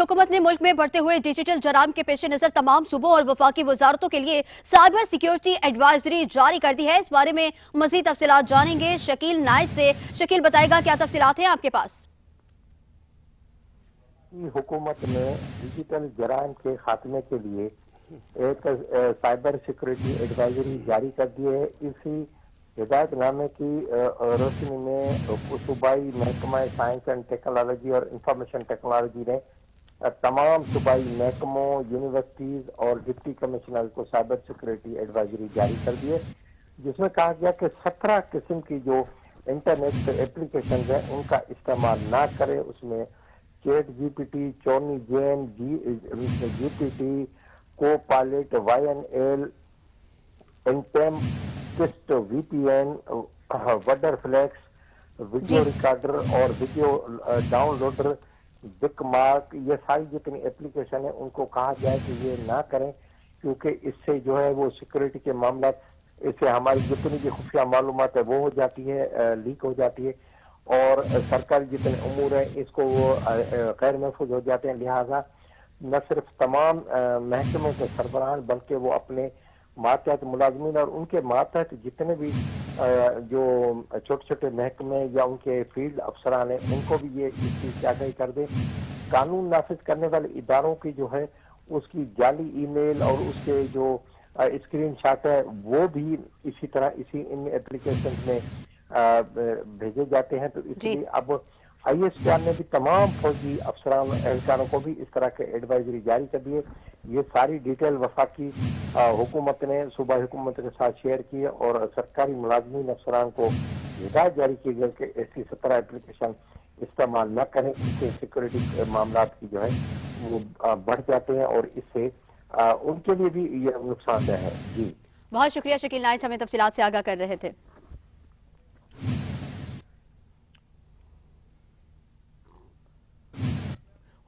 हुकूमत ने मुल्क में बढ़ते हुए डिजिटल जराइम के पेश नज़र तमाम सूबों और वफाकी वजारतों के लिए साइबर सिक्योरिटी एडवाइजरी जारी कर दी है। इस बारे में मज़ीद तफसीलात जानेंगे शकील नाइट से। शकील, बताएगा क्या तफसीलात हैं आपके पास? हुकूमत ने डिजिटल जराइम के खात्मे के लिए एक साइबर सिक्योरिटी एडवाइजरी जारी कर दी है। इसी हिदायतनामे की रोशनी में सूबाई महकमा साइंस एंड टेक्नोलॉजी और इंफॉर्मेशन टेक्नोलॉजी ने तमाम सूबाई महकमों, यूनिवर्सिटीज और डिप्टी कमिश्नर को साइबर सिक्योरिटी एडवाइजरी जारी कर दी है, जिसमें कहा गया कि 17 किस्म की जो इंटरनेट एप्लीकेशन है उनका इस्तेमाल ना करें। उसमें चैट जीपीटी, चौनी जेन, जीपीटी, को pilot, YNL, एनटेम, KIST, VPN, वडरफ्लेक्स, video recorder और वीडियो डाउनलोडर, बिकमार्क, ये सारी जितनी एप्लीकेशन है उनको कहा जाए कि ये ना करें, क्योंकि इससे जो है वो सिक्योरिटी के मामला, इससे हमारी जितनी भी खुफिया मालूमात है वो हो जाती है, लीक हो जाती है और सरकारी जितने उमूर हैं इसको वो गैर महफूज हो जाते हैं। लिहाजा न सिर्फ तमाम महकमों के सरबराहान बल्कि वो अपने मातहत मुलाजमीन और उनके मातहत जितने भी जो छोटे छोटे महकमे या उनके फील्ड अफसरान हैं उनको भी ये इस चीज़ की आगाही कर दें। कानून नाफिज करने वाले इदारों की जो है उसकी जाली ईमेल और उसके जो स्क्रीन शॉट है वो भी इसी तरह इसी इन एप्लीकेशन में भेजे जाते हैं। तो इसलिए अब ISPR ने भी तमाम फौजी अफसरान एहलकारों को भी इस तरह के एडवाइजरी जारी कर दी है। ये सारी डिटेल वफाकी हुकूमत ने सूबा हुकूमत के साथ शेयर की है और सरकारी मुलाजमीन अफसरान को हिदायत जारी की गई कि ऐसी 17 एप्लीकेशन इस्तेमाल न करें। इससे सिक्योरिटी मामला की जो है वो बढ़ जाते हैं और इससे उनके लिए भी ये नुकसानदेह है। जी, बहुत शुक्रिया शकील नाइट, हमें तफसीलात से आगाह कर रहे थे।